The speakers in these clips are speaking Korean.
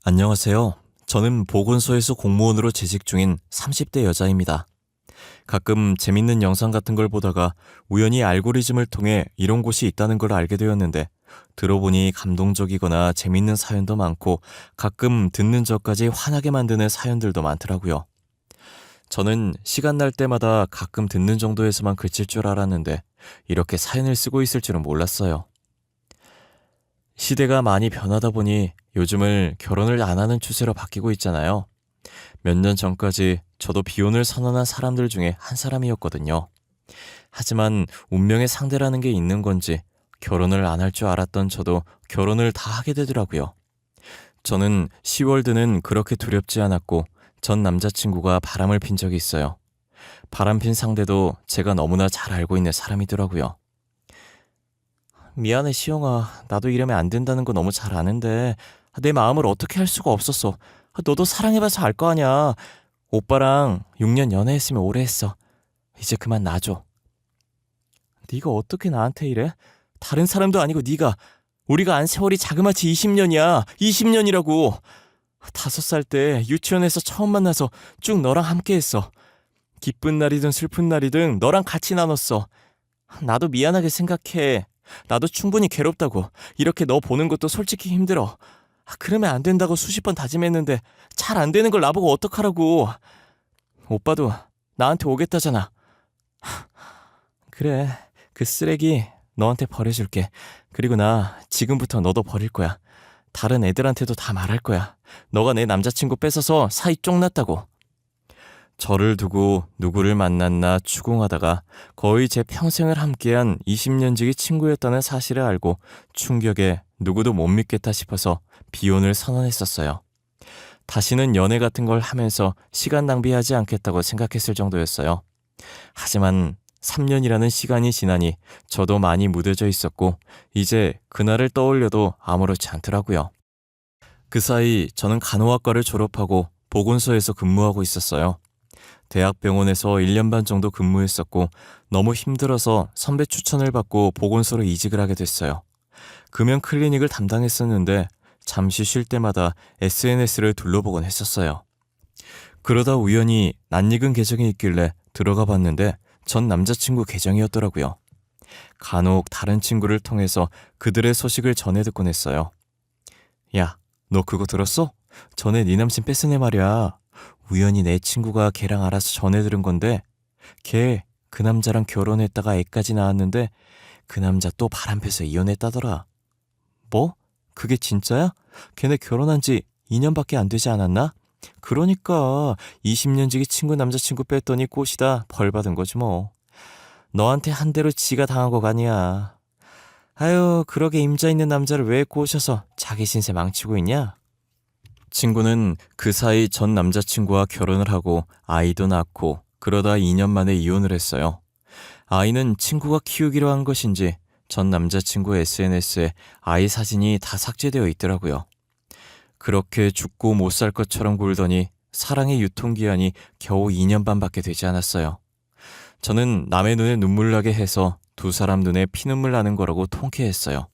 안녕하세요. 저는 보건소에서 공무원으로 재직 중인 30대 여자입니다. 가끔 재밌는 영상 같은 걸 보다가 우연히 알고리즘을 통해 이런 곳이 있다는 걸 알게 되었는데 들어보니 감동적이거나 재밌는 사연도 많고 가끔 듣는 저까지 화나게 만드는 사연들도 많더라고요. 저는 시간 날 때마다 가끔 듣는 정도에서만 그칠 줄 알았는데 이렇게 사연을 쓰고 있을 줄은 몰랐어요. 시대가 많이 변하다 보니 요즘을 결혼을 안 하는 추세로 바뀌고 있잖아요. 몇 년 전까지 저도 비혼을 선언한 사람들 중에 한 사람이었거든요. 하지만 운명의 상대라는 게 있는 건지 결혼을 안 할 줄 알았던 저도 결혼을 다 하게 되더라고요. 저는 10월드는 그렇게 두렵지 않았고 전 남자친구가 바람을 핀 적이 있어요. 바람핀 상대도 제가 너무나 잘 알고 있는 사람이더라고요. 미안해, 시영아. 나도 이러면 안 된다는 거 너무 잘 아는데 내 마음을 어떻게 할 수가 없었어. 너도 사랑해봐서 알 거 아냐. 오빠랑 6년 연애했으면 오래 했어. 이제 그만 놔줘. 네가 어떻게 나한테 이래? 다른 사람도 아니고 네가. 우리가 안 세월이 자그마치 20년이야. 20년이라고. 5살 때 유치원에서 처음 만나서 쭉 너랑 함께했어. 기쁜 날이든 슬픈 날이든 너랑 같이 나눴어. 나도 미안하게 생각해. 나도 충분히 괴롭다고. 이렇게 너 보는 것도 솔직히 힘들어. 그러면 안 된다고 수십 번 다짐했는데 잘 안 되는 걸 나보고 어떡하라고. 오빠도 나한테 오겠다잖아. 그래, 그 쓰레기 너한테 버려줄게. 그리고 나 지금부터 너도 버릴 거야. 다른 애들한테도 다 말할 거야. 너가 내 남자친구 뺏어서 사이 쫑났다고. 저를 두고 누구를 만났나 추궁하다가 거의 제 평생을 함께한 20년지기 친구였다는 사실을 알고 충격에 누구도 못 믿겠다 싶어서 비혼을 선언했었어요. 다시는 연애 같은 걸 하면서 시간 낭비하지 않겠다고 생각했을 정도였어요. 하지만 3년이라는 시간이 지나니 저도 많이 무뎌져 있었고 이제 그날을 떠올려도 아무렇지 않더라고요. 그 사이 저는 간호학과를 졸업하고 보건소에서 근무하고 있었어요. 대학병원에서 1년 반 정도 근무했었고 너무 힘들어서 선배 추천을 받고 보건소로 이직을 하게 됐어요. 금연 클리닉을 담당했었는데 잠시 쉴 때마다 SNS를 둘러보곤 했었어요. 그러다 우연히 낯익은 계정이 있길래 들어가 봤는데 전 남자친구 계정이었더라고요. 간혹 다른 친구를 통해서 그들의 소식을 전해 듣곤 했어요. 야, 너 그거 들었어? 전에 네 남친 뺏은 애 말이야. 우연히 내 친구가 걔랑 알아서 전해 들은 건데 걔 그 남자랑 결혼했다가 애까지 낳았는데 그 남자 또 바람펴서 이혼했다더라. 뭐? 그게 진짜야? 걔네 결혼한 지 2년밖에 안 되지 않았나? 그러니까 20년지기 친구 남자친구 뺐더니 꽃이다 벌 받은 거지 뭐. 너한테 한 대로 지가 당한 거가 아니야. 아유, 그러게 임자 있는 남자를 왜 꼬셔서 자기 신세 망치고 있냐? 친구는 그 사이 전 남자친구와 결혼을 하고 아이도 낳고 그러다 2년 만에 이혼을 했어요. 아이는 친구가 키우기로 한 것인지 전 남자친구 SNS에 아이 사진이 다 삭제되어 있더라고요. 그렇게 죽고 못 살 것처럼 굴더니 사랑의 유통기한이 겨우 2년 반밖에 되지 않았어요. 저는 남의 눈에 눈물 나게 해서 두 사람 눈에 피눈물 나는 거라고 통쾌했어요.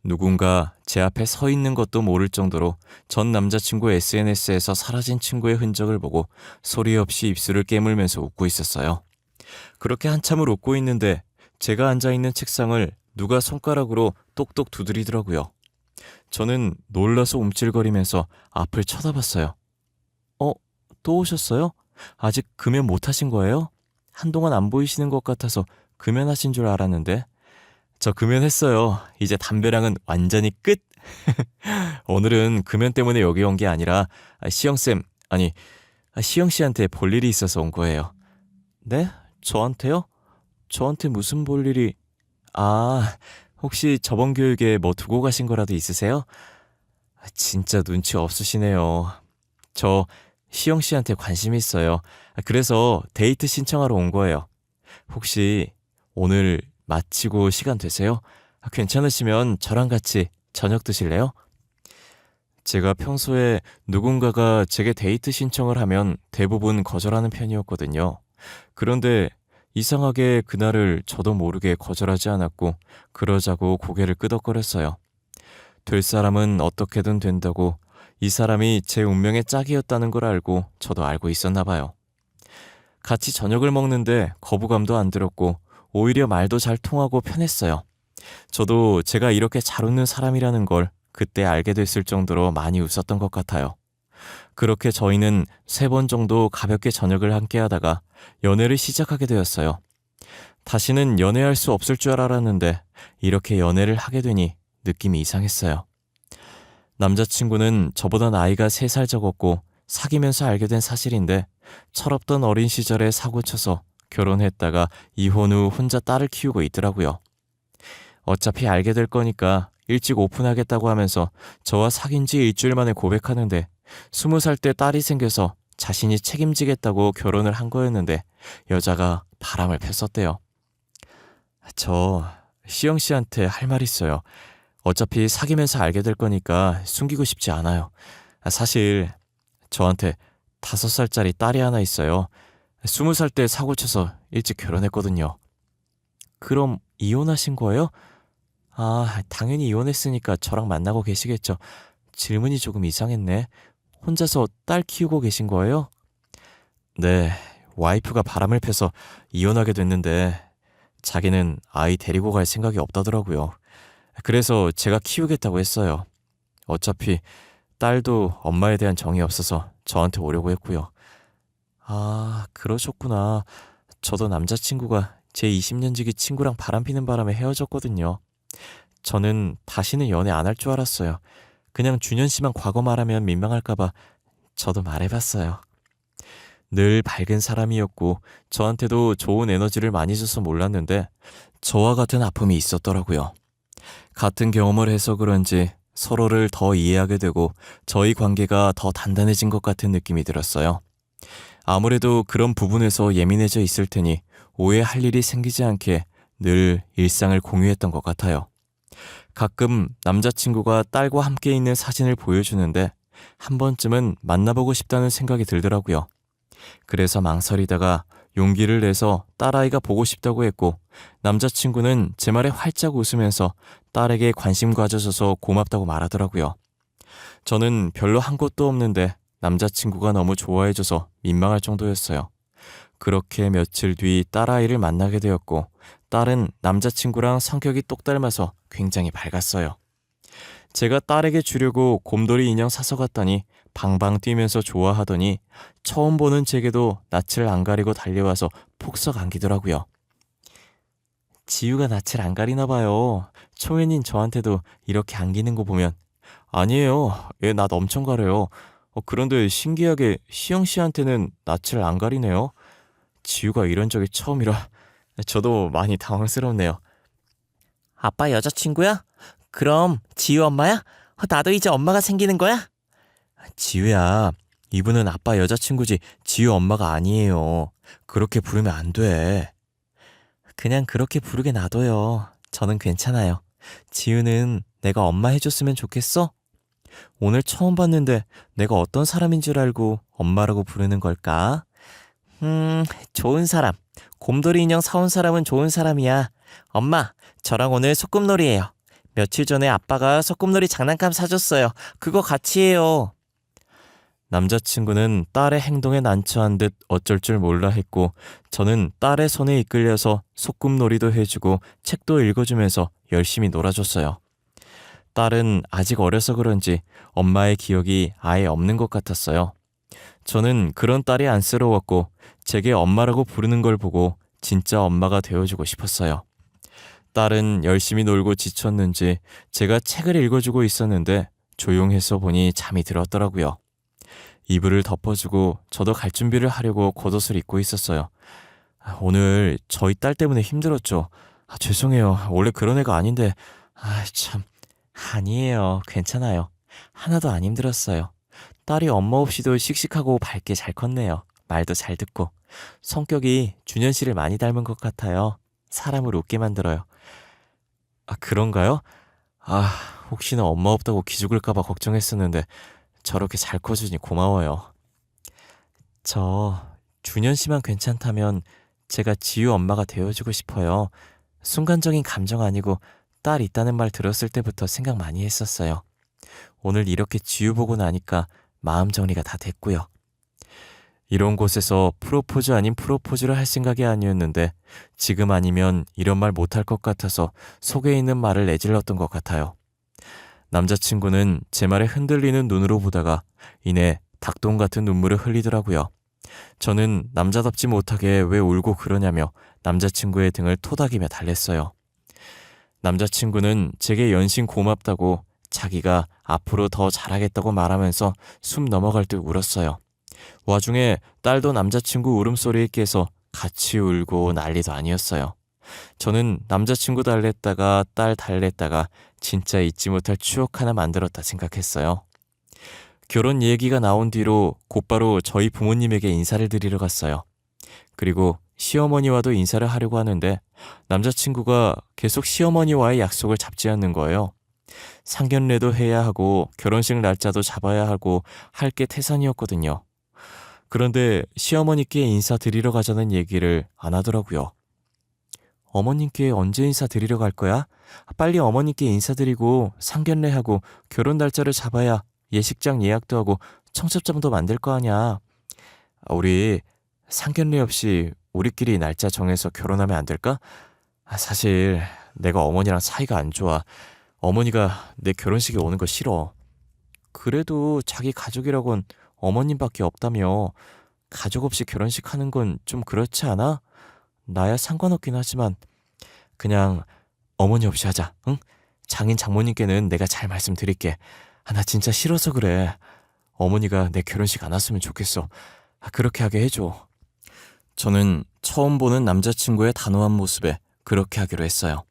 누군가 제 앞에 서 있는 것도 모를 정도로 전 남자친구 SNS에서 사라진 친구의 흔적을 보고 소리 없이 입술을 깨물면서 웃고 있었어요. 그렇게 한참을 웃고 있는데 제가 앉아있는 책상을 누가 손가락으로 똑똑 두드리더라고요. 저는 놀라서 움찔거리면서 앞을 쳐다봤어요. 또 오셨어요? 아직 금연 못 하신 거예요? 한동안 안 보이시는 것 같아서 금연하신 줄 알았는데. 저 금연했어요. 이제 담배랑은 완전히 끝! 오늘은 금연 때문에 여기 온 게 아니라 시영쌤, 아니 시영씨한테 볼 일이 있어서 온 거예요. 네? 저한테요? 저한테 무슨 볼 일이... 혹시 저번 교육에 뭐 두고 가신 거라도 있으세요? 진짜 눈치 없으시네요. 저 시영씨한테 관심 있어요. 그래서 데이트 신청하러 온 거예요. 혹시 오늘 마치고 시간 되세요? 괜찮으시면 저랑 같이 저녁 드실래요? 제가 평소에 누군가가 제게 데이트 신청을 하면 대부분 거절하는 편이었거든요. 그런데 이상하게 그날을 저도 모르게 거절하지 않았고 그러자고 고개를 끄덕거렸어요. 될 사람은 어떻게든 된다고 이 사람이 제 운명의 짝이었다는 걸 알고 저도 알고 있었나 봐요. 같이 저녁을 먹는데 거부감도 안 들었고 오히려 말도 잘 통하고 편했어요. 저도 제가 이렇게 잘 웃는 사람이라는 걸 그때 알게 됐을 정도로 많이 웃었던 것 같아요. 그렇게 저희는 3번 정도 가볍게 저녁을 함께 하다가 연애를 시작하게 되었어요. 다시는 연애할 수 없을 줄 알았는데 이렇게 연애를 하게 되니 느낌이 이상했어요. 남자친구는 저보다 나이가 3살 적었고 사귀면서 알게 된 사실인데 철없던 어린 시절에 사고쳐서 결혼했다가 이혼 후 혼자 딸을 키우고 있더라고요. 어차피 알게 될 거니까 일찍 오픈하겠다고 하면서 저와 사귄 지 일주일 만에 고백하는데 20살 때 딸이 생겨서 자신이 책임지겠다고 결혼을 한 거였는데 여자가 바람을 폈었대요. 저 시영 씨한테 할 말 있어요. 어차피 사귀면서 알게 될 거니까 숨기고 싶지 않아요. 사실 저한테 5살짜리 딸이 하나 있어요. 20살 때 사고 쳐서 일찍 결혼했거든요. 그럼 이혼하신 거예요? 당연히 이혼했으니까 저랑 만나고 계시겠죠. 질문이 조금 이상했네. 혼자서 딸 키우고 계신 거예요? 네, 와이프가 바람을 펴서 이혼하게 됐는데 자기는 아이 데리고 갈 생각이 없다더라고요. 그래서 제가 키우겠다고 했어요. 어차피 딸도 엄마에 대한 정이 없어서 저한테 오려고 했고요. 그러셨구나. 저도 남자친구가 제 20년지기 친구랑 바람피는 바람에 헤어졌거든요. 저는 다시는 연애 안 할 줄 알았어요. 그냥 준현 씨만 과거 말하면 민망할까봐 저도 말해봤어요. 늘 밝은 사람이었고 저한테도 좋은 에너지를 많이 줘서 몰랐는데 저와 같은 아픔이 있었더라고요. 같은 경험을 해서 그런지 서로를 더 이해하게 되고 저희 관계가 더 단단해진 것 같은 느낌이 들었어요. 아무래도 그런 부분에서 예민해져 있을 테니 오해할 일이 생기지 않게 늘 일상을 공유했던 것 같아요. 가끔 남자친구가 딸과 함께 있는 사진을 보여주는데 한 번쯤은 만나보고 싶다는 생각이 들더라고요. 그래서 망설이다가 용기를 내서 딸아이가 보고 싶다고 했고 남자친구는 제 말에 활짝 웃으면서 딸에게 관심 가져줘서 고맙다고 말하더라고요. 저는 별로 한 것도 없는데 남자친구가 너무 좋아해줘서 민망할 정도였어요. 그렇게 며칠 뒤 딸아이를 만나게 되었고 딸은 남자친구랑 성격이 똑 닮아서 굉장히 밝았어요. 제가 딸에게 주려고 곰돌이 인형 사서 갔더니 방방 뛰면서 좋아하더니 처음 보는 제게도 낯을 안 가리고 달려와서 폭삭 안기더라고요. 지유가 낯을 안 가리나 봐요. 초면인 저한테도 이렇게 안기는 거 보면 아니에요. 얘 낯 엄청 가려요. 그런데 신기하게 시영 씨한테는 낯을 안 가리네요. 지유가 이런 적이 처음이라 저도 많이 당황스럽네요. 아빠 여자친구야? 그럼 지유 엄마야? 나도 이제 엄마가 생기는 거야? 지유야, 이분은 아빠 여자친구지 지유 엄마가 아니에요. 그렇게 부르면 안 돼. 그냥 그렇게 부르게 놔둬요. 저는 괜찮아요. 지유는 내가 엄마 해줬으면 좋겠어? 오늘 처음 봤는데 내가 어떤 사람인 줄 알고 엄마라고 부르는 걸까? 좋은 사람. 곰돌이 인형 사온 사람은 좋은 사람이야. 엄마, 저랑 오늘 소꿉놀이에요. 며칠 전에 아빠가 소꿉놀이 장난감 사줬어요. 그거 같이 해요. 남자친구는 딸의 행동에 난처한 듯 어쩔 줄 몰라 했고 저는 딸의 손에 이끌려서 소꿉놀이도 해주고 책도 읽어주면서 열심히 놀아줬어요. 딸은 아직 어려서 그런지 엄마의 기억이 아예 없는 것 같았어요. 저는 그런 딸이 안쓰러웠고 제게 엄마라고 부르는 걸 보고 진짜 엄마가 되어주고 싶었어요. 딸은 열심히 놀고 지쳤는지 제가 책을 읽어주고 있었는데 조용해서 보니 잠이 들었더라고요. 이불을 덮어주고 저도 갈 준비를 하려고 겉옷을 입고 있었어요. 오늘 저희 딸 때문에 힘들었죠. 죄송해요. 원래 그런 애가 아닌데. 참. 아니에요. 괜찮아요. 하나도 안 힘들었어요. 딸이 엄마 없이도 씩씩하고 밝게 잘 컸네요. 말도 잘 듣고. 성격이 준현 씨를 많이 닮은 것 같아요. 사람을 웃게 만들어요. 그런가요? 혹시나 엄마 없다고 기죽을까봐 걱정했었는데 저렇게 잘 커주니 고마워요. 저 준현 씨만 괜찮다면 제가 지유 엄마가 되어주고 싶어요. 순간적인 감정 아니고 딸 있다는 말 들었을 때부터 생각 많이 했었어요. 오늘 이렇게 지우보고 나니까 마음 정리가 다 됐고요. 이런 곳에서 프로포즈 아닌 프로포즈를 할 생각이 아니었는데 지금 아니면 이런 말 못할 것 같아서 속에 있는 말을 내질렀던 것 같아요. 남자친구는 제 말에 흔들리는 눈으로 보다가 이내 닭똥 같은 눈물을 흘리더라고요. 저는 남자답지 못하게 왜 울고 그러냐며 남자친구의 등을 토닥이며 달랬어요. 남자친구는 제게 연신 고맙다고 자기가 앞으로 더 잘하겠다고 말하면서 숨 넘어갈 듯 울었어요. 와중에 딸도 남자친구 울음소리에 깨서 같이 울고 난리도 아니었어요. 저는 남자친구 달랬다가 딸 달랬다가 진짜 잊지 못할 추억 하나 만들었다 생각했어요. 결혼 얘기가 나온 뒤로 곧바로 저희 부모님에게 인사를 드리러 갔어요. 그리고 시어머니와도 인사를 하려고 하는데 남자친구가 계속 시어머니와의 약속을 잡지 않는 거예요. 상견례도 해야 하고 결혼식 날짜도 잡아야 하고 할 게 태산이었거든요. 그런데 시어머니께 인사드리러 가자는 얘기를 안 하더라고요. 어머님께 언제 인사드리러 갈 거야? 빨리 어머님께 인사드리고 상견례하고 결혼 날짜를 잡아야 예식장 예약도 하고 청첩장도 만들 거 아냐. 우리 상견례 없이 우리끼리 날짜 정해서 결혼하면 안 될까? 사실 내가 어머니랑 사이가 안 좋아. 어머니가 내 결혼식에 오는 거 싫어. 그래도 자기 가족이라곤 어머님밖에 없다며. 가족 없이 결혼식 하는 건 좀 그렇지 않아? 나야 상관없긴 하지만 그냥 어머니 없이 하자, 응? 장인 장모님께는 내가 잘 말씀드릴게. 나 진짜 싫어서 그래. 어머니가 내 결혼식 안 왔으면 좋겠어. 그렇게 하게 해줘. 저는 처음 보는 남자친구의 단호한 모습에 그렇게 하기로 했어요.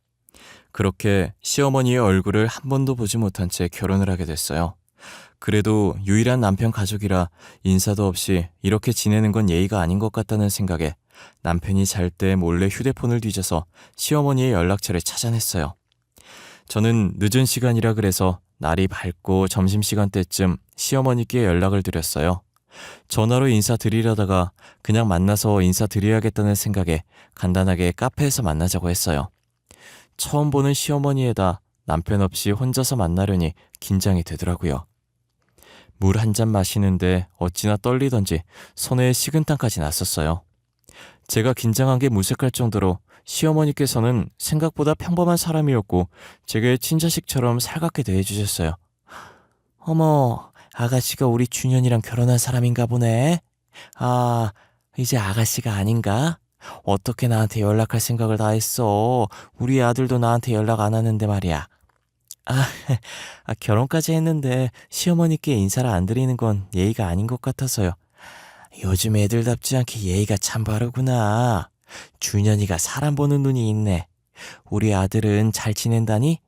그렇게 시어머니의 얼굴을 한 번도 보지 못한 채 결혼을 하게 됐어요. 그래도 유일한 남편 가족이라 인사도 없이 이렇게 지내는 건 예의가 아닌 것 같다는 생각에 남편이 잘 때 몰래 휴대폰을 뒤져서 시어머니의 연락처를 찾아냈어요. 저는 늦은 시간이라 그래서 날이 밝고 점심시간 때쯤 시어머니께 연락을 드렸어요. 전화로 인사드리려다가 그냥 만나서 인사드려야겠다는 생각에 간단하게 카페에서 만나자고 했어요. 처음 보는 시어머니에다 남편 없이 혼자서 만나려니 긴장이 되더라고요. 물 한 잔 마시는데 어찌나 떨리던지 손에 식은땀까지 났었어요. 제가 긴장한 게 무색할 정도로 시어머니께서는 생각보다 평범한 사람이었고 제게 친자식처럼 살갑게 대해주셨어요. 어머, 아가씨가 우리 준현이랑 결혼한 사람인가 보네. 아, 이제 아가씨가 아닌가? 어떻게 나한테 연락할 생각을 다 했어. 우리 아들도 나한테 연락 안 하는데 말이야. 아, 결혼까지 했는데 시어머니께 인사를 안 드리는 건 예의가 아닌 것 같아서요. 요즘 애들답지 않게 예의가 참 바르구나. 준현이가 사람 보는 눈이 있네. 우리 아들은 잘 지낸다니?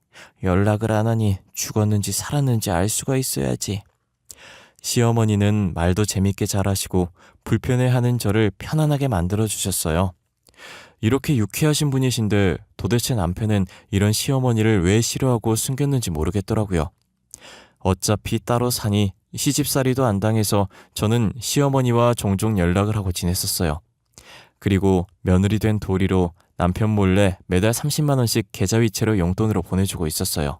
연락을 안 하니 죽었는지 살았는지 알 수가 있어야지. 시어머니는 말도 재밌게 잘하시고 불편해하는 저를 편안하게 만들어주셨어요. 이렇게 유쾌하신 분이신데 도대체 남편은 이런 시어머니를 왜 싫어하고 숨겼는지 모르겠더라고요. 어차피 따로 사니 시집살이도 안 당해서 저는 시어머니와 종종 연락을 하고 지냈었어요. 그리고 며느리 된 도리로 남편 몰래 매달 30만 원씩 계좌이체로 용돈으로 보내주고 있었어요.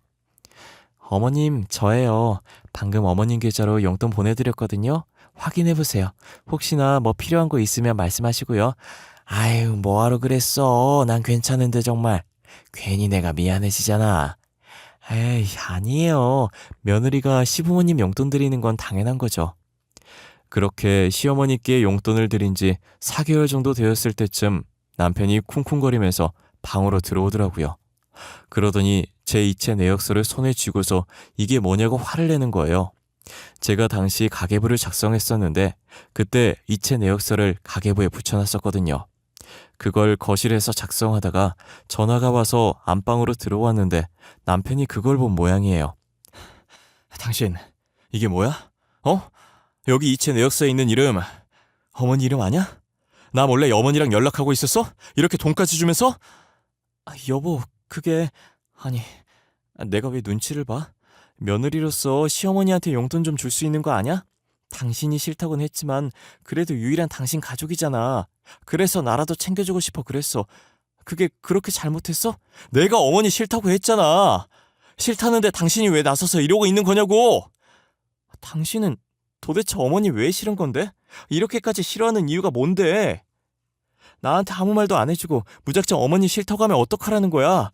어머님, 저예요. 방금 어머님 계좌로 용돈 보내드렸거든요. 확인해보세요. 혹시나 뭐 필요한 거 있으면 말씀하시고요. 아유, 뭐하러 그랬어. 난 괜찮은데 정말. 괜히 내가 미안해지잖아. 에이, 아니에요. 며느리가 시부모님 용돈 드리는 건 당연한 거죠. 그렇게 시어머니께 용돈을 드린 지 4개월 정도 되었을 때쯤 남편이 쿵쿵거리면서 방으로 들어오더라고요. 그러더니 제 이체 내역서를 손에 쥐고서 이게 뭐냐고 화를 내는 거예요. 제가 당시 가계부를 작성했었는데 그때 이체 내역서를 가계부에 붙여놨었거든요. 그걸 거실에서 작성하다가 전화가 와서 안방으로 들어왔는데 남편이 그걸 본 모양이에요. 당신, 이게 뭐야? 어? 여기 이체 내역서에 있는 이름 어머니 이름 아냐? 나 몰래 어머니랑 연락하고 있었어? 이렇게 돈까지 주면서? 여보, 그게... 아니, 내가 왜 눈치를 봐? 며느리로서 시어머니한테 용돈 좀 줄 수 있는 거 아냐? 당신이 싫다곤 했지만 그래도 유일한 당신 가족이잖아. 그래서 나라도 챙겨주고 싶어 그랬어. 그게 그렇게 잘못했어? 내가 어머니 싫다고 했잖아. 싫다는데 당신이 왜 나서서 이러고 있는 거냐고! 당신은 도대체 어머니 왜 싫은 건데? 이렇게까지 싫어하는 이유가 뭔데? 나한테 아무 말도 안 해주고 무작정 어머니 싫다고 하면 어떡하라는 거야?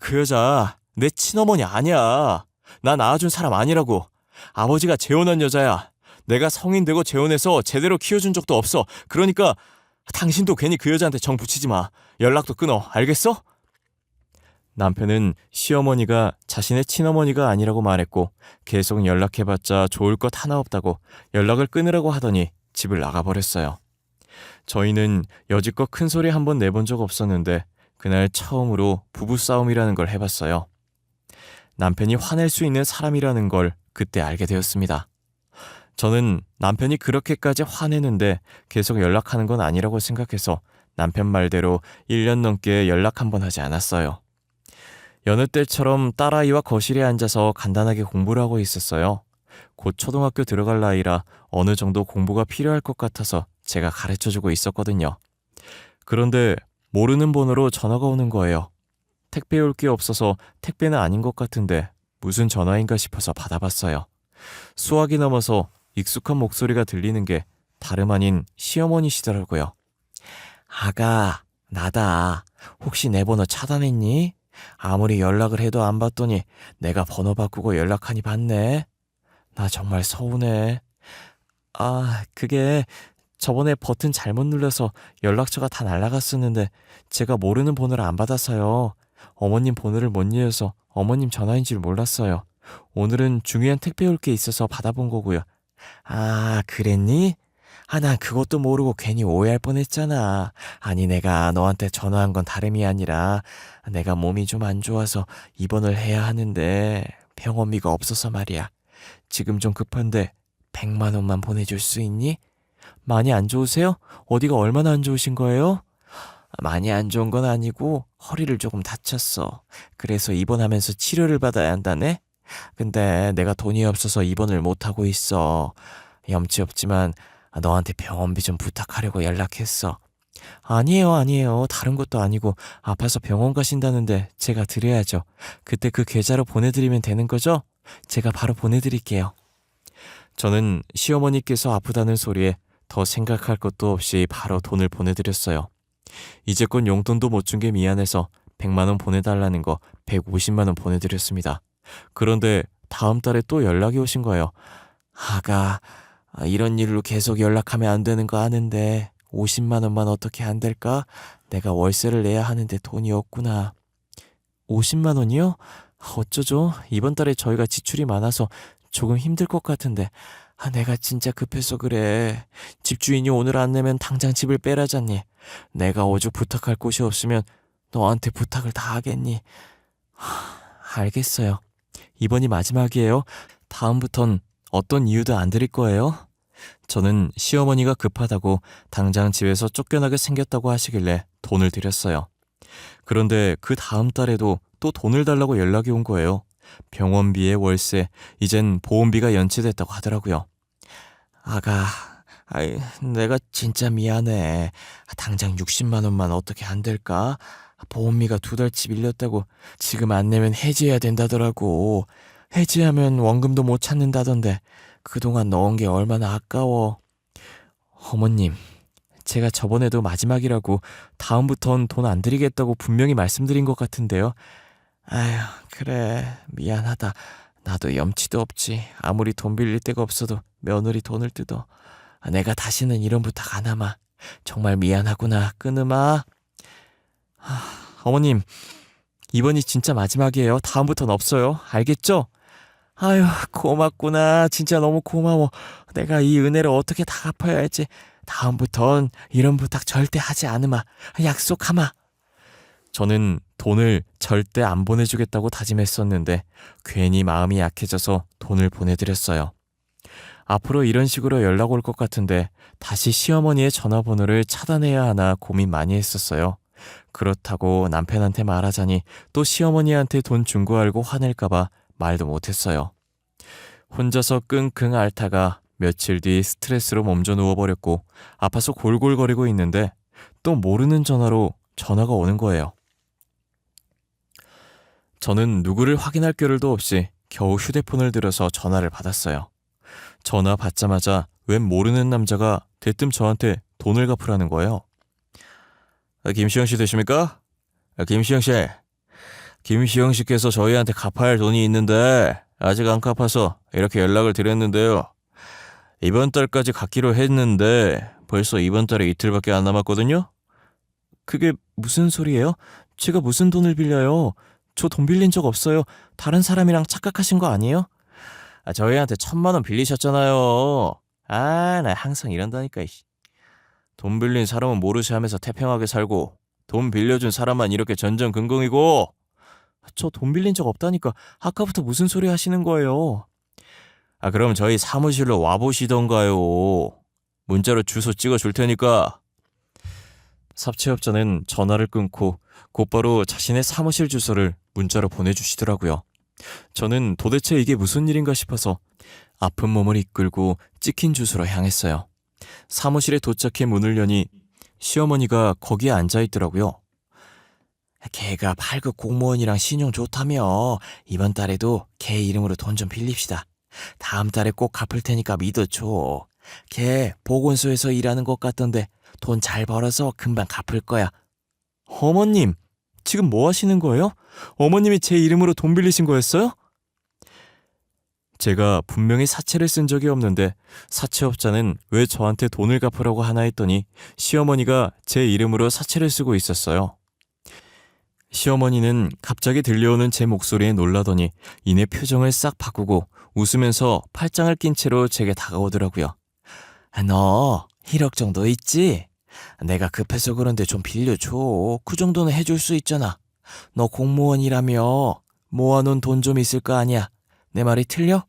그 여자 내 친어머니 아니야. 나 낳아준 사람 아니라고. 아버지가 재혼한 여자야. 내가 성인 되고 재혼해서 제대로 키워준 적도 없어. 그러니까 당신도 괜히 그 여자한테 정 붙이지 마. 연락도 끊어. 알겠어? 남편은 시어머니가 자신의 친어머니가 아니라고 말했고 계속 연락해봤자 좋을 것 하나 없다고 연락을 끊으라고 하더니 집을 나가버렸어요. 저희는 여지껏 큰 소리 한 번 내본 적 없었는데 그날 처음으로 부부싸움이라는 걸 해봤어요. 남편이 화낼 수 있는 사람이라는 걸 그때 알게 되었습니다. 저는 남편이 그렇게까지 화내는데 계속 연락하는 건 아니라고 생각해서 남편 말대로 1년 넘게 연락 한 번 하지 않았어요. 여느 때처럼 딸아이와 거실에 앉아서 간단하게 공부를 하고 있었어요. 곧 초등학교 들어갈 나이라 어느 정도 공부가 필요할 것 같아서 제가 가르쳐주고 있었거든요. 그런데 모르는 번호로 전화가 오는 거예요. 택배 올 게 없어서 택배는 아닌 것 같은데 무슨 전화인가 싶어서 받아봤어요. 수화기 넘어서 익숙한 목소리가 들리는 게 다름 아닌 시어머니시더라고요. 아가, 나다. 혹시 내 번호 차단했니? 아무리 연락을 해도 안 받더니 내가 번호 바꾸고 연락하니 받네. 나 정말 서운해. 그게 저번에 버튼 잘못 눌러서 연락처가 다 날아갔었는데 제가 모르는 번호를 안 받아서요. 어머님 번호를 못 이어서 어머님 전화인 줄 몰랐어요. 오늘은 중요한 택배 올 게 있어서 받아본 거고요. 그랬니? 난 그것도 모르고 괜히 오해할 뻔했잖아. 아니, 내가 너한테 전화한 건 다름이 아니라 내가 몸이 좀 안 좋아서 입원을 해야 하는데 병원비가 없어서 말이야. 지금 좀 급한데 100만 원만 보내줄 수 있니? 많이 안 좋으세요? 어디가 얼마나 안 좋으신 거예요? 많이 안 좋은 건 아니고 허리를 조금 다쳤어. 그래서 입원하면서 치료를 받아야 한다네? 근데 내가 돈이 없어서 입원을 못하고 있어. 염치 없지만 너한테 병원비 좀 부탁하려고 연락했어. 아니에요. 다른 것도 아니고 아파서 병원 가신다는데 제가 드려야죠. 그때 그 계좌로 보내드리면 되는 거죠? 제가 바로 보내드릴게요. 저는 시어머니께서 아프다는 소리에 더 생각할 것도 없이 바로 돈을 보내드렸어요. 이제껏 용돈도 못 준 게 미안해서 100만 원 보내달라는 거 150만 원 보내드렸습니다. 그런데 다음 달에 또 연락이 오신 거예요. 아가, 이런 일로 계속 연락하면 안 되는 거 아는데 50만 원만 어떻게 안 될까? 내가 월세를 내야 하는데 돈이 없구나. 50만 원이요? 어쩌죠? 이번 달에 저희가 지출이 많아서 조금 힘들 것 같은데 내가 진짜 급해서 그래. 집주인이 오늘 안 내면 당장 집을 빼라잖니. 내가 오죽 부탁할 곳이 없으면 너한테 부탁을 다 하겠니? 알겠어요. 이번이 마지막이에요. 다음부턴 어떤 이유도 안 드릴 거예요. 저는 시어머니가 급하다고 당장 집에서 쫓겨나게 생겼다고 하시길래 돈을 드렸어요. 그런데 그 다음 달에도 또 돈을 달라고 연락이 온 거예요. 병원비에 월세, 이젠 보험비가 연체됐다고 하더라고요. 아가, 내가 진짜 미안해. 당장 60만 원만 어떻게 안 될까? 보험비가 2달치 밀렸다고 지금 안 내면 해지해야 된다더라고. 해지하면 원금도 못 찾는다던데 그동안 넣은 게 얼마나 아까워. 어머님, 제가 저번에도 마지막이라고 다음부턴 돈 안 드리겠다고 분명히 말씀드린 것 같은데요. 그래, 미안하다. 나도 염치도 없지. 아무리 돈 빌릴 데가 없어도 며느리 돈을 뜯어. 내가 다시는 이런 부탁 안 하마. 정말 미안하구나. 끊으마. 어머님, 이번이 진짜 마지막이에요. 다음부턴 없어요. 알겠죠? 고맙구나. 진짜 너무 고마워. 내가 이 은혜를 어떻게 다 갚아야 할지. 다음부턴 이런 부탁 절대 하지 않으마. 약속하마. 저는 돈을 절대 안 보내주겠다고 다짐했었는데 괜히 마음이 약해져서 돈을 보내드렸어요. 앞으로 이런 식으로 연락 올 것 같은데 다시 시어머니의 전화번호를 차단해야 하나 고민 많이 했었어요. 그렇다고 남편한테 말하자니 또 시어머니한테 돈 준 거 알고 화낼까봐 말도 못했어요. 혼자서 끙끙 앓다가 며칠 뒤 스트레스로 몸져 누워버렸고 아파서 골골거리고 있는데 또 모르는 전화로 전화가 오는 거예요. 저는 누구를 확인할 겨를도 없이 겨우 휴대폰을 들어서 전화를 받았어요. 전화 받자마자 웬 모르는 남자가 대뜸 저한테 돈을 갚으라는 거예요. 김시영 씨 되십니까? 김시영 씨. 김시영 씨께서 저희한테 갚아야 할 돈이 있는데 아직 안 갚아서 이렇게 연락을 드렸는데요. 이번 달까지 갚기로 했는데 벌써 이번 달에 이틀밖에 안 남았거든요? 그게 무슨 소리예요? 제가 무슨 돈을 빌려요? 저 돈 빌린 적 없어요. 다른 사람이랑 착각하신 거 아니에요? 저희한테 1,000만 원 빌리셨잖아요. 나 항상 이런다니까. 돈 빌린 사람은 모르시 하면서 태평하게 살고 돈 빌려준 사람만 이렇게 전전긍긍이고. 저 돈 빌린 적 없다니까. 아까부터 무슨 소리 하시는 거예요? 그럼 저희 사무실로 와보시던가요. 문자로 주소 찍어줄 테니까. 삽채업자는 전화를 끊고 곧바로 자신의 사무실 주소를 문자로 보내주시더라고요. 저는 도대체 이게 무슨 일인가 싶어서 아픈 몸을 이끌고 찍힌 주소로 향했어요. 사무실에 도착해 문을 여니 시어머니가 거기에 앉아있더라고요. 걔가 8급 공무원이랑 신용 좋다며. 이번 달에도 걔 이름으로 돈 좀 빌립시다. 다음 달에 꼭 갚을 테니까 믿어줘. 걔 보건소에서 일하는 것 같던데 돈 잘 벌어서 금방 갚을 거야. 어머님, 지금 뭐 하시는 거예요? 어머님이 제 이름으로 돈 빌리신 거였어요? 제가 분명히 사채를 쓴 적이 없는데 사채업자는 왜 저한테 돈을 갚으라고 하나 했더니 시어머니가 제 이름으로 사채를 쓰고 있었어요. 시어머니는 갑자기 들려오는 제 목소리에 놀라더니 이내 표정을 싹 바꾸고 웃으면서 팔짱을 낀 채로 제게 다가오더라고요. 너 1억 정도 있지? 내가 급해서 그런데 좀 빌려줘. 그 정도는 해줄 수 있잖아. 너 공무원이라며 모아놓은 돈 좀 있을 거 아니야. 내 말이 틀려?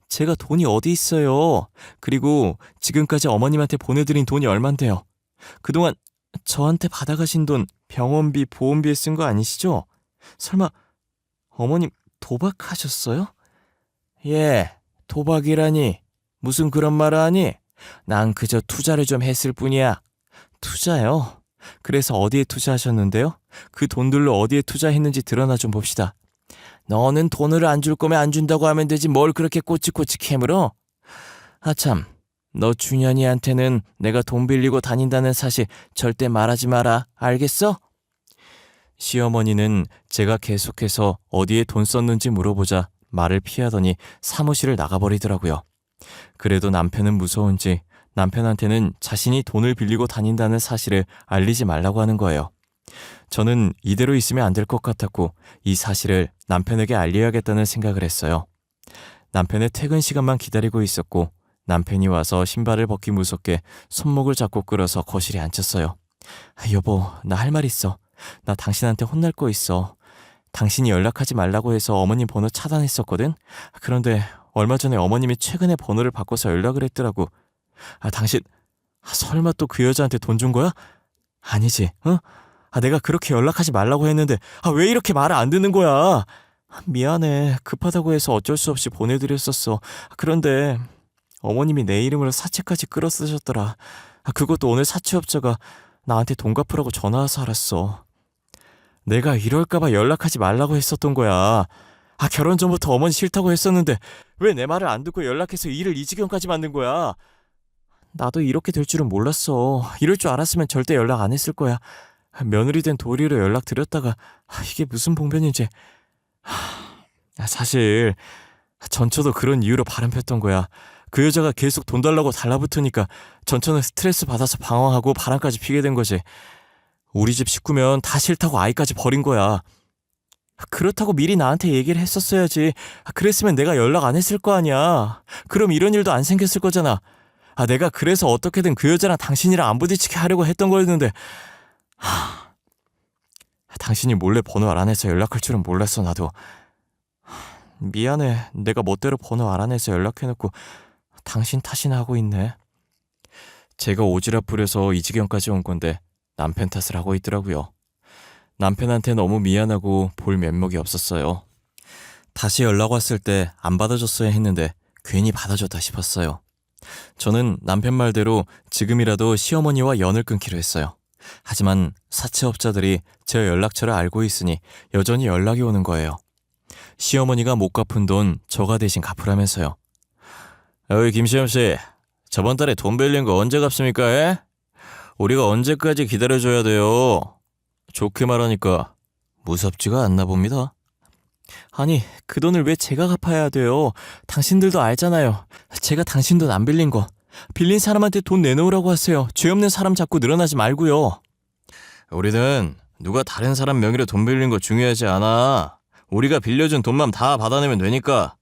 제가 돈이 어디 있어요. 그리고 지금까지 어머님한테 보내드린 돈이 얼만데요. 그동안 저한테 받아가신 돈 병원비, 보험비에 쓴 거 아니시죠? 설마 어머님 도박하셨어요? 예, 도박이라니. 무슨 그런 말을 하니? 난 그저 투자를 좀 했을 뿐이야. 투자요? 그래서 어디에 투자하셨는데요? 그 돈들로 어디에 투자했는지 드러나 좀 봅시다. 너는 돈을 안 줄 거면 안 준다고 하면 되지 뭘 그렇게 꼬치꼬치 캐물어? 참, 너 준현이한테는 내가 돈 빌리고 다닌다는 사실 절대 말하지 마라. 알겠어? 시어머니는 제가 계속해서 어디에 돈 썼는지 물어보자 말을 피하더니 사무실을 나가버리더라고요. 그래도 남편은 무서운지 남편한테는 자신이 돈을 빌리고 다닌다는 사실을 알리지 말라고 하는 거예요. 저는 이대로 있으면 안 될 것 같았고 이 사실을 남편에게 알려야겠다는 생각을 했어요. 남편의 퇴근 시간만 기다리고 있었고 남편이 와서 신발을 벗기 무섭게 손목을 잡고 끌어서 거실에 앉혔어요. 여보, 나 할 말 있어. 나 당신한테 혼날 거 있어. 당신이 연락하지 말라고 해서 어머님 번호 차단했었거든? 그런데 얼마 전에 어머님이 최근에 번호를 바꿔서 연락을 했더라고. 당신 설마 또 그 여자한테 돈 준 거야? 아니지, 어? 내가 그렇게 연락하지 말라고 했는데 왜 이렇게 말을 안 듣는 거야? 미안해. 급하다고 해서 어쩔 수 없이 보내드렸었어. 그런데 어머님이 내 이름으로 사채까지 끌어 쓰셨더라. 그것도 오늘 사채업자가 나한테 돈 갚으라고 전화와서 알았어. 내가 이럴까봐 연락하지 말라고 했었던 거야. 결혼 전부터 어머니 싫다고 했었는데 왜 내 말을 안 듣고 연락해서 일을 이 지경까지 만든 거야? 나도 이렇게 될 줄은 몰랐어. 이럴 줄 알았으면 절대 연락 안 했을 거야. 며느리 된 도리로 연락드렸다가 이게 무슨 봉변인지. 사실 전처도 그런 이유로 바람 폈던 거야. 그 여자가 계속 돈 달라고 달라붙으니까 전처는 스트레스 받아서 방황하고 바람까지 피게 된 거지. 우리 집 식구면 다 싫다고 아이까지 버린 거야. 그렇다고 미리 나한테 얘기를 했었어야지. 그랬으면 내가 연락 안 했을 거 아니야. 그럼 이런 일도 안 생겼을 거잖아. 내가 그래서 어떻게든 그 여자랑 당신이랑 안 부딪히게 하려고 했던 거였는데 당신이 몰래 번호 알아내서 연락할 줄은 몰랐어. 나도 미안해. 내가 멋대로 번호 알아내서 연락해놓고 당신 탓이나 하고 있네. 제가 오지랖 부려서 이 지경까지 온 건데 남편 탓을 하고 있더라고요. 남편한테 너무 미안하고 볼 면목이 없었어요. 다시 연락 왔을 때 안 받아줬어야 했는데 괜히 받아줬다 싶었어요. 저는 남편 말대로 지금이라도 시어머니와 연을 끊기로 했어요. 하지만 사채업자들이 제 연락처를 알고 있으니 여전히 연락이 오는 거예요. 시어머니가 못 갚은 돈 저가 대신 갚으라면서요. 어이 김시험씨, 저번 달에 돈 빌린 거 언제 갚습니까? 에? 우리가 언제까지 기다려줘야 돼요? 좋게 말하니까 무섭지가 않나 봅니다. 아니, 그 돈을 왜 제가 갚아야 돼요? 당신들도 알잖아요. 제가 당신 돈 안 빌린 거. 빌린 사람한테 돈 내놓으라고 하세요. 죄 없는 사람 자꾸 늘어나지 말고요. 우리는 누가 다른 사람 명의로 돈 빌린 거 중요하지 않아. 우리가 빌려준 돈만 다 받아내면 되니까.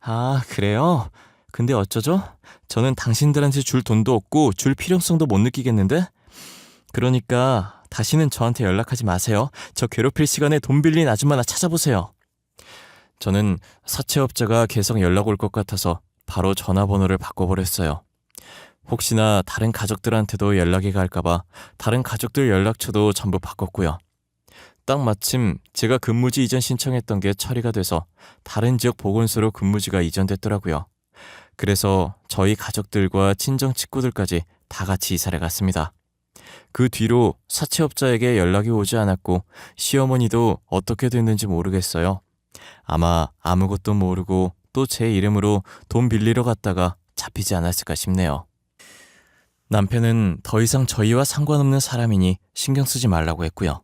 아, 그래요? 근데 어쩌죠? 저는 당신들한테 줄 돈도 없고 줄 필요성도 못 느끼겠는데? 그러니까 다시는 저한테 연락하지 마세요. 저 괴롭힐 시간에 돈 빌린 아줌마나 찾아보세요. 저는 사채업자가 계속 연락 올 것 같아서 바로 전화번호를 바꿔버렸어요. 혹시나 다른 가족들한테도 연락이 갈까봐 다른 가족들 연락처도 전부 바꿨고요. 딱 마침 제가 근무지 이전 신청했던 게 처리가 돼서 다른 지역 보건소로 근무지가 이전됐더라고요. 그래서 저희 가족들과 친정 친구들까지 다 같이 이사를 갔습니다. 그 뒤로 사채업자에게 연락이 오지 않았고 시어머니도 어떻게 됐는지 모르겠어요. 아마 아무것도 모르고 또 제 이름으로 돈 빌리러 갔다가 잡히지 않았을까 싶네요. 남편은 더 이상 저희와 상관없는 사람이니 신경 쓰지 말라고 했고요.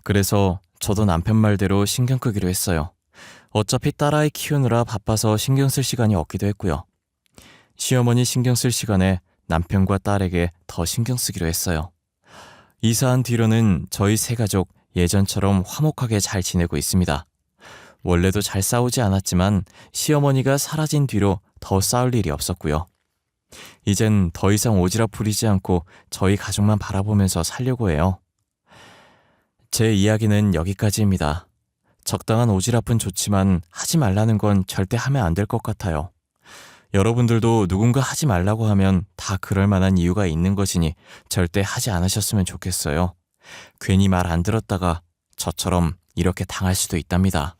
그래서 저도 남편 말대로 신경 끄기로 했어요. 어차피 딸아이 키우느라 바빠서 신경 쓸 시간이 없기도 했고요. 시어머니 신경 쓸 시간에 남편과 딸에게 더 신경 쓰기로 했어요. 이사한 뒤로는 저희 세 가족 예전처럼 화목하게 잘 지내고 있습니다. 원래도 잘 싸우지 않았지만 시어머니가 사라진 뒤로 더 싸울 일이 없었고요. 이젠 더 이상 오지랖 부리지 않고 저희 가족만 바라보면서 살려고 해요. 제 이야기는 여기까지입니다. 적당한 오지랖은 좋지만 하지 말라는 건 절대 하면 안 될 것 같아요. 여러분들도 누군가 하지 말라고 하면 다 그럴 만한 이유가 있는 것이니 절대 하지 않으셨으면 좋겠어요. 괜히 말 안 들었다가 저처럼 이렇게 당할 수도 있답니다.